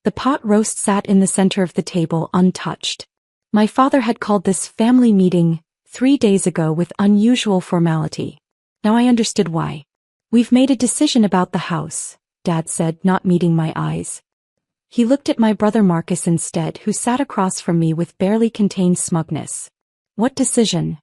The pot roast sat in the center of the table untouched. My father had called this family meeting 3 days ago with unusual formality. Now I understood why. "We've made a decision about the house," Dad said, not meeting my eyes. He looked at my brother Marcus instead, who sat across from me with barely contained smugness. "What decision?"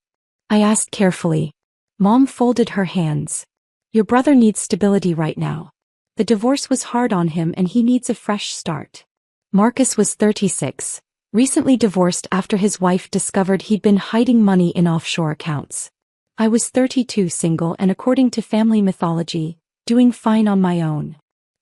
I asked carefully. Mom folded her hands. "Your brother needs stability right now. The divorce was hard on him and he needs a fresh start." Marcus was 36, recently divorced after his wife discovered he'd been hiding money in offshore accounts. I was 32, single, and according to family mythology, doing fine on my own.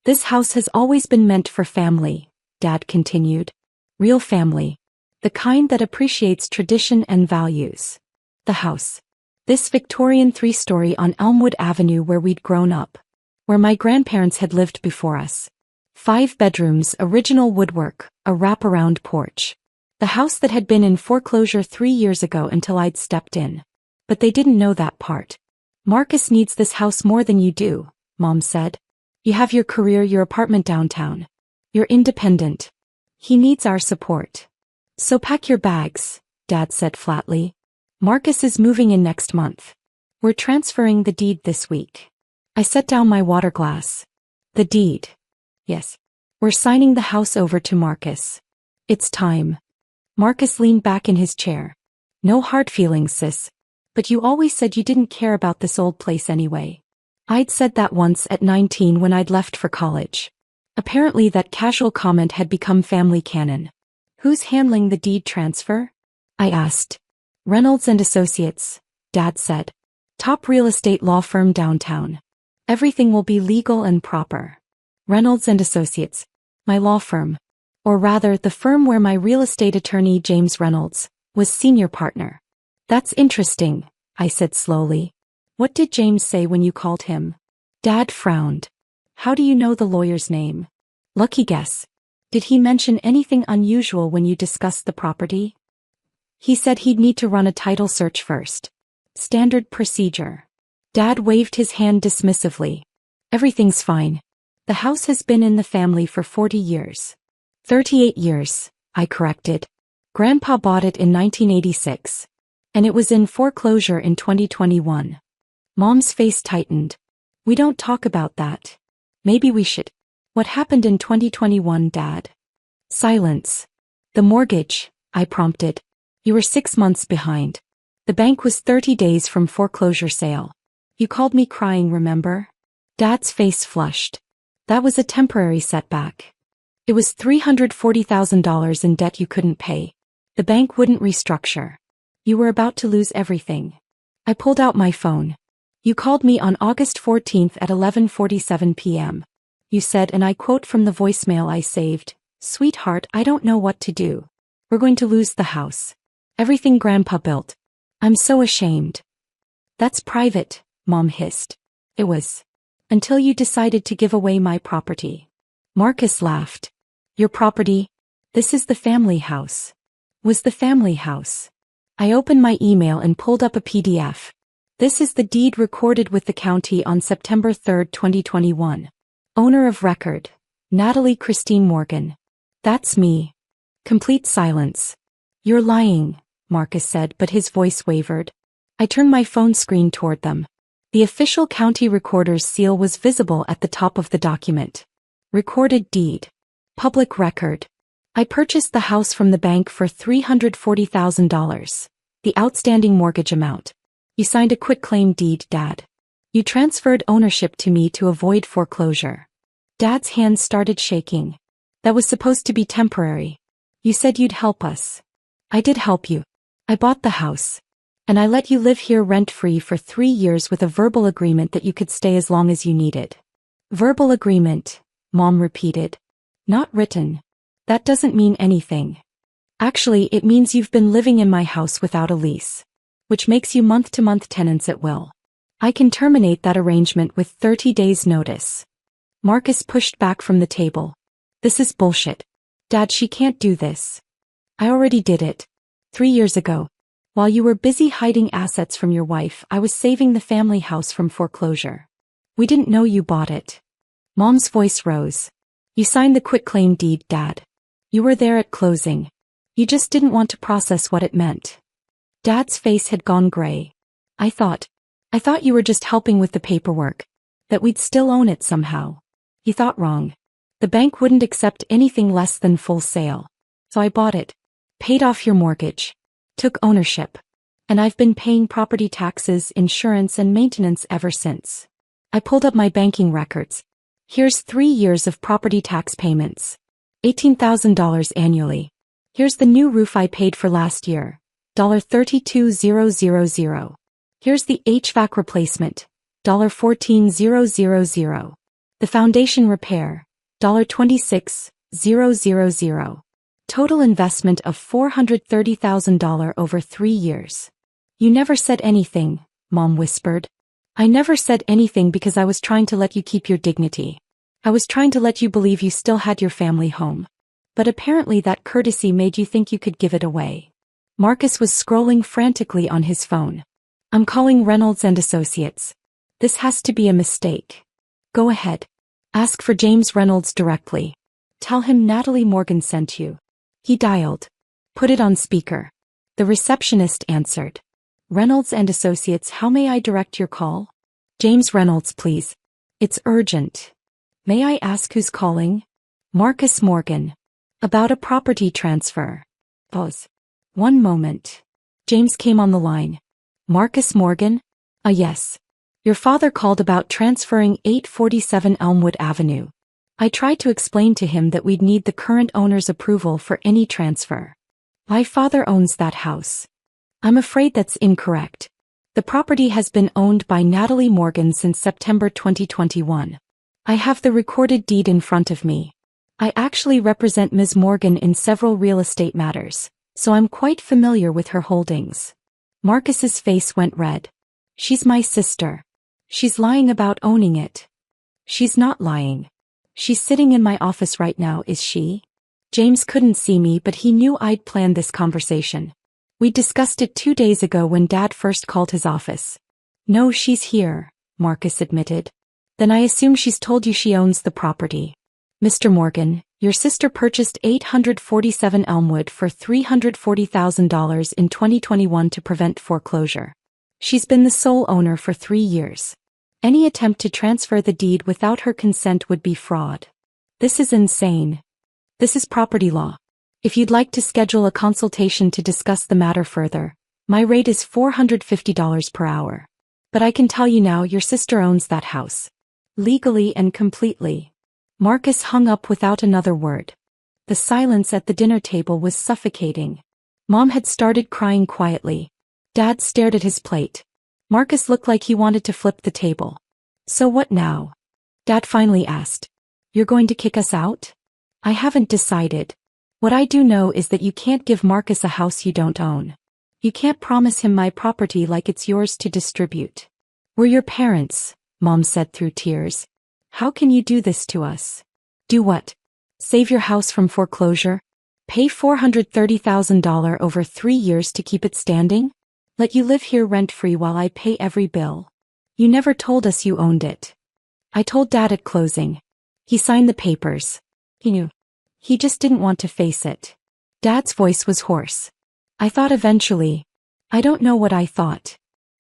"This house has always been meant for family," Dad continued. "Real family. The kind that appreciates tradition and values." The house. This Victorian 3-story on Elmwood Avenue where we'd grown up. Where my grandparents had lived before us. 5 bedrooms, original woodwork, a wraparound porch. The house that had been in foreclosure 3 years ago until I'd stepped in. But they didn't know that part. "Marcus needs this house more than you do," Mom said. "You have your career, your apartment downtown. You're independent. He needs our support. So pack your bags," Dad said flatly. "Marcus is moving in next month. We're transferring the deed this week." I set down my water glass. "The deed?" "Yes. We're signing the house over to Marcus. It's time." Marcus leaned back in his chair. "No hard feelings, sis. But you always said you didn't care about this old place anyway." I'd said that once at 19 when I'd left for college. Apparently that casual comment had become family canon. "Who's handling the deed transfer?" I asked. "Reynolds and Associates," Dad said. "Top real estate law firm downtown. Everything will be legal and proper." Reynolds and Associates. My law firm. Or rather, the firm where my real estate attorney James Reynolds was senior partner. "That's interesting," I said slowly. "What did James say when you called him?" Dad frowned. "How do you know the lawyer's name?" "Lucky guess. Did he mention anything unusual when you discussed the property?" "He said he'd need to run a title search first. Standard procedure." Dad waved his hand dismissively. "Everything's fine. The house has been in the family for 40 years. 38 years, I corrected. Grandpa bought it in 1986. And it was in foreclosure in 2021. Mom's face tightened. "We don't talk about that. Maybe we should." "What happened in 2021, Dad?" Silence. "The mortgage," I prompted. "You were 6 months behind. The bank was 30 days from foreclosure sale. You called me crying, remember?" Dad's face flushed. "That was a temporary setback. It was $340,000 in debt you couldn't pay. The bank wouldn't restructure. You were about to lose everything." I pulled out my phone. "You called me on August 14th at 11:47 p.m. You said, and I quote from the voicemail I saved, 'Sweetheart, I don't know what to do. We're going to lose the house. Everything Grandpa built. I'm so ashamed.'" "That's private," Mom hissed. "It was. Until you decided to give away my property." Marcus laughed. "Your property? This is the family house." "Was the family house." I opened my email and pulled up a PDF. "This is the deed recorded with the county on September 3, 2021. Owner of record, Natalie Christine Morgan." "That's me." Complete silence. "You're lying," Marcus said, but his voice wavered. I turned my phone screen toward them. The official county recorder's seal was visible at the top of the document. Recorded deed. Public record. I purchased the house from the bank for $340,000. The outstanding mortgage amount. You signed a quitclaim deed, Dad. You transferred ownership to me to avoid foreclosure. Dad's hands started shaking. "That was supposed to be temporary. You said you'd help us." "I did help you. I bought the house. And I let you live here rent-free for 3 years with a verbal agreement that you could stay as long as you needed." "Verbal agreement," Mom repeated. "Not written. That doesn't mean anything. Actually, it means you've been living in my house without a lease. Which makes you month-to-month tenants at will. I can terminate that arrangement with 30 days' notice." Marcus pushed back from the table. "This is bullshit. Dad, she can't do this. I already did it. 3 years ago. While you were busy hiding assets from your wife, I was saving the family house from foreclosure. We didn't know you bought it." Mom's voice rose. You signed the quitclaim deed, Dad. You were there at closing. You just didn't want to process what it meant. Dad's face had gone gray. I thought you were just helping with the paperwork. That we'd still own it somehow. You thought wrong. The bank wouldn't accept anything less than full sale. So I bought it. Paid off your mortgage. Took ownership. And I've been paying property taxes, insurance and maintenance ever since. I pulled up my banking records. Here's 3 years of property tax payments. $18,000 annually. Here's the new roof I paid for last year. $32,000. Here's the HVAC replacement. $14,000. The foundation repair. $26,000. Total investment of $430,000 over 3 years. You never said anything, Mom whispered. I never said anything because I was trying to let you keep your dignity. I was trying to let you believe you still had your family home. But apparently that courtesy made you think you could give it away. Marcus was scrolling frantically on his phone. I'm calling Reynolds and Associates. This has to be a mistake. Go ahead. Ask for James Reynolds directly. Tell him Natalie Morgan sent you. He dialed. Put it on speaker. The receptionist answered. Reynolds and Associates, how may I direct your call? James Reynolds, please. It's urgent. May I ask who's calling? Marcus Morgan. About a property transfer. Pause. One moment. James came on the line. Marcus Morgan? Yes. Your father called about transferring 847 Elmwood Avenue. I tried to explain to him that we'd need the current owner's approval for any transfer. My father owns that house. I'm afraid that's incorrect. The property has been owned by Natalie Morgan since September 2021. I have the recorded deed in front of me. I actually represent Ms. Morgan in several real estate matters, so I'm quite familiar with her holdings. Marcus's face went red. She's my sister. She's lying about owning it. She's not lying. She's sitting in my office right now, is she? James couldn't see me, but he knew I'd planned this conversation. We discussed it 2 days ago when Dad first called his office. No, she's here, Marcus admitted. Then I assume she's told you she owns the property. Mr. Morgan, your sister purchased 847 Elmwood for $340,000 in 2021 to prevent foreclosure. She's been the sole owner for 3 years. Any attempt to transfer the deed without her consent would be fraud. This is insane. This is property law. If you'd like to schedule a consultation to discuss the matter further, my rate is $450 per hour. But I can tell you now, your sister owns that house. Legally and completely. Marcus hung up without another word. The silence at the dinner table was suffocating. Mom had started crying quietly. Dad stared at his plate. Marcus looked like he wanted to flip the table. So what now? Dad finally asked. You're going to kick us out? I haven't decided. What I do know is that you can't give Marcus a house you don't own. You can't promise him my property like it's yours to distribute. We're your parents, Mom said through tears. How can you do this to us? Do what? Save your house from foreclosure? Pay $430,000 over 3 years to keep it standing? Let you live here rent-free while I pay every bill? You never told us you owned it. I told Dad at closing. He signed the papers. He knew. He just didn't want to face it. Dad's voice was hoarse. I thought eventually. I don't know what I thought.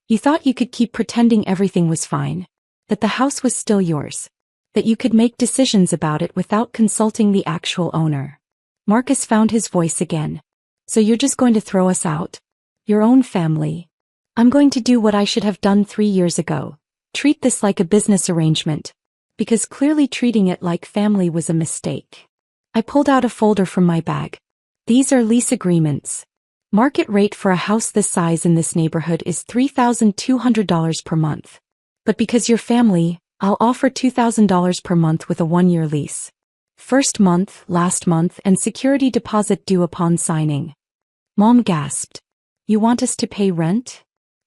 You thought you could keep pretending everything was fine. That the house was still yours. That you could make decisions about it without consulting the actual owner. Marcus found his voice again. So you're just going to throw us out? Your own family? I'm going to do what I should have done 3 years ago. Treat this like a business arrangement. Because clearly treating it like family was a mistake. I pulled out a folder from my bag. These are lease agreements. Market rate for a house this size in this neighborhood is $3,200 per month. But because you're family, I'll offer $2,000 per month with a 1-year lease. First month, last month, and security deposit due upon signing. Mom gasped. You want us to pay rent?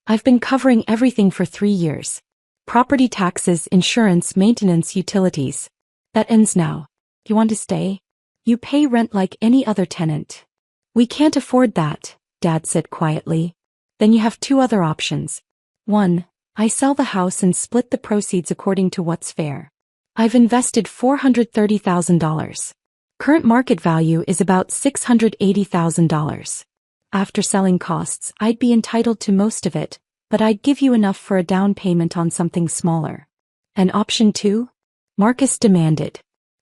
I've been covering everything for 3 years. Property taxes, insurance, maintenance, utilities. That ends now. You want to stay? You pay rent like any other tenant. We can't afford that, Dad said quietly. Then you have 2 other options. 1, I sell the house and split the proceeds according to what's fair. I've invested $430,000. Current market value is about $680,000. After selling costs, I'd be entitled to most of it, but I'd give you enough for a down payment on something smaller. And option 2? Marcus demanded.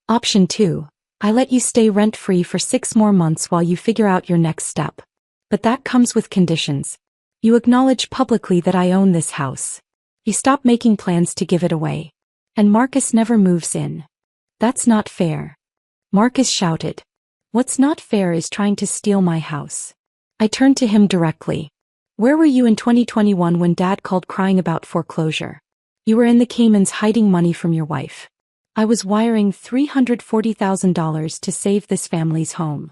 Option 2. I let you stay rent-free for 6 more months while you figure out your next step. But that comes with conditions. You acknowledge publicly that I own this house. You stop making plans to give it away. And Marcus never moves in. That's not fair. Marcus shouted. What's not fair is trying to steal my house. I turned to him directly. Where were you in 2021 when Dad called crying about foreclosure? You were in the Caymans hiding money from your wife. I was wiring $340,000 to save this family's home.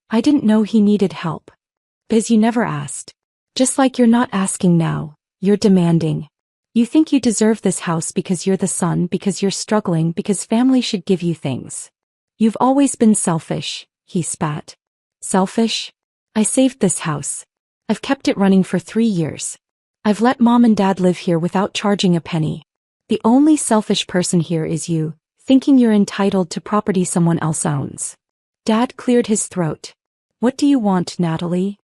I didn't know he needed help. Biz, you never asked. Just like you're not asking now, you're demanding. You think you deserve this house because you're the son, because you're struggling, because family should give you things. You've always been selfish, he spat. Selfish? I saved this house. I've kept it running for 3 years. I've let Mom and Dad live here without charging a penny. The only selfish person here is you, thinking you're entitled to property someone else owns. Dad cleared his throat. What do you want, Natalie?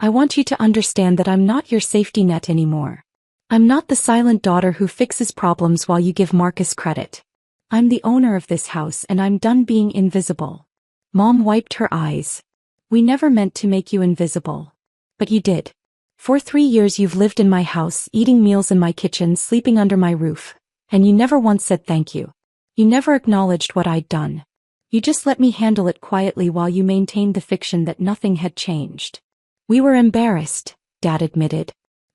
I want you to understand that I'm not your safety net anymore. I'm not the silent daughter who fixes problems while you give Marcus credit. I'm the owner of this house and I'm done being invisible. Mom wiped her eyes. We never meant to make you invisible. But you did. For 3 years you've lived in my house, eating meals in my kitchen, sleeping under my roof. And you never once said thank you. You never acknowledged what I'd done. You just let me handle it quietly while you maintained the fiction that nothing had changed. We were embarrassed, Dad admitted.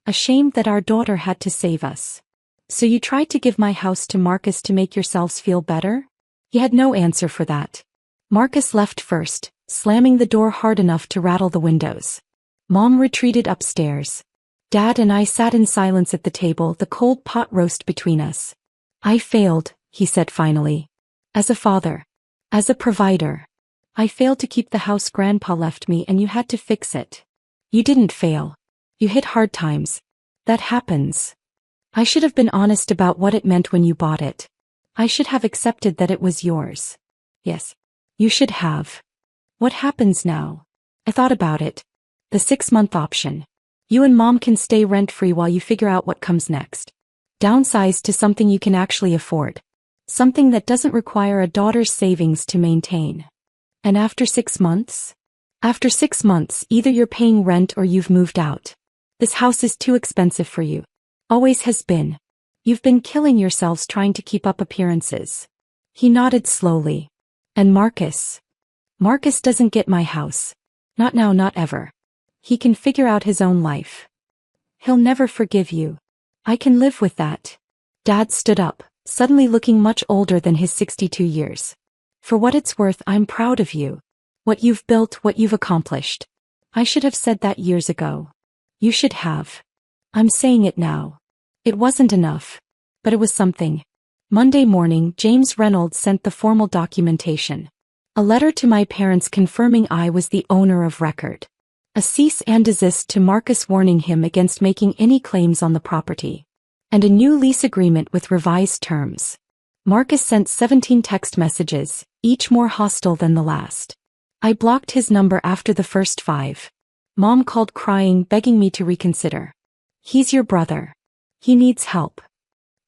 Ashamed that our daughter had to save us. So you tried to give my house to Marcus to make yourselves feel better? He had no answer for that. Marcus left first, slamming the door hard enough to rattle the windows. Mom retreated upstairs. Dad and I sat in silence at the table, the cold pot roast between us. I failed, he said finally. As a father. As a provider. I failed to keep the house Grandpa left me and you had to fix it. You didn't fail. You hit hard times. That happens. I should have been honest about what it meant when you bought it. I should have accepted that it was yours. Yes. You should have. What happens now? I thought about it. The 6-month option. You and Mom can stay rent-free while you figure out what comes next. Downsize to something you can actually afford. Something that doesn't require a daughter's savings to maintain. And after 6 months? After 6 months, either you're paying rent or you've moved out. This house is too expensive for you. Always has been. You've been killing yourselves trying to keep up appearances. He nodded slowly. And Marcus? Marcus doesn't get my house. Not now, not ever. He can figure out his own life. He'll never forgive you. I can live with that. Dad stood up, suddenly looking much older than his 62 years. For what it's worth, I'm proud of you. What you've built, what you've accomplished. I should have said that years ago. You should have. I'm saying it now. It wasn't enough. But it was something. Monday morning, James Reynolds sent the formal documentation. A letter to my parents confirming I was the owner of record. A cease and desist to Marcus warning him against making any claims on the property. And a new lease agreement with revised terms. Marcus sent 17 text messages, each more hostile than the last. I blocked his number after the first 5. Mom called crying, begging me to reconsider. He's your brother. He needs help.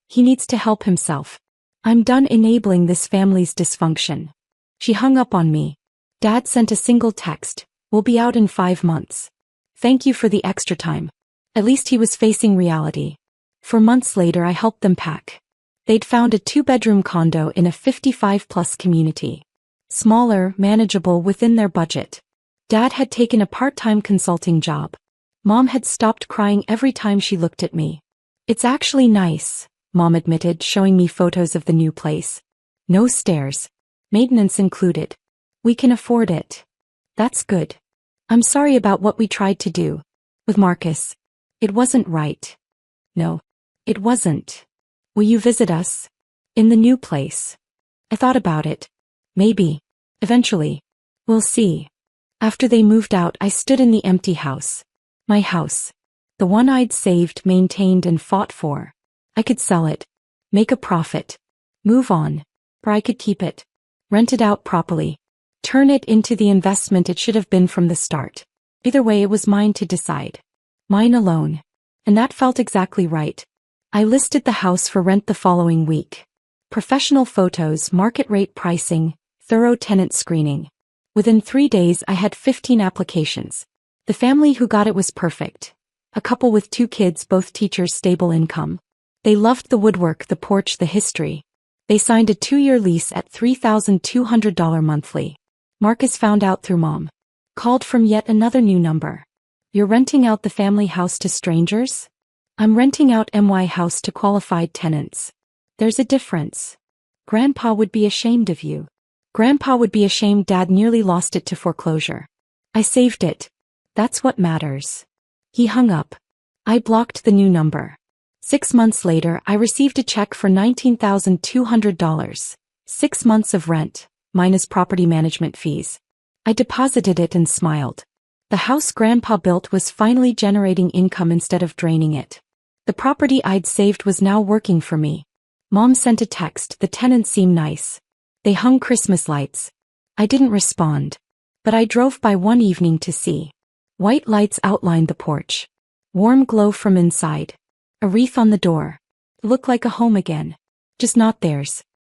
He needs to help himself. I'm done enabling this family's dysfunction. She hung up on me. Dad sent a single text. We'll be out in 5 months. Thank you for the extra time. At least he was facing reality. For months later I helped them pack. They'd found a 2-bedroom condo in a 55-plus community. Smaller, manageable within their budget. Dad had taken a part-time consulting job. Mom had stopped crying every time she looked at me. It's actually nice, Mom admitted, showing me photos of the new place. No stairs. Maintenance included. We can afford it. That's good. I'm sorry about what we tried to do. With Marcus. It wasn't right. No. It wasn't. Will you visit us? In the new place. I thought about it. Maybe. Eventually. We'll see. After they moved out, I stood in the empty house. My house. The one I'd saved, maintained, and fought for. I could sell it. Make a profit. Move on. Or I could keep it. Rent it out properly. Turn it into the investment it should have been from the start. Either way, it was mine to decide. Mine alone. And that felt exactly right. I listed the house for rent the following week. Professional photos, market rate pricing, thorough tenant screening. Within 3 days I had 15 applications. The family who got it was perfect. A couple with 2 kids, both teachers, stable income. They loved the woodwork, the porch, the history. They signed a 2-year lease at $3,200 monthly. Marcus found out through Mom. Called from yet another new number. You're renting out the family house to strangers? I'm renting out my house to qualified tenants. There's a difference. Grandpa would be ashamed of you. Grandpa would be ashamed. Dad nearly lost it to foreclosure. I saved it. That's what matters. He hung up. I blocked the new number. 6 months later, I received a check for $19,200. 6 months of rent, minus property management fees. I deposited it and smiled. The house Grandpa built was finally generating income instead of draining it. The property I'd saved was now working for me. Mom sent a text. The tenants seem nice. They hung Christmas lights. I didn't respond. But I drove by one evening to see. White lights outlined the porch. Warm glow from inside. A wreath on the door. Looked like a home again. Just not theirs.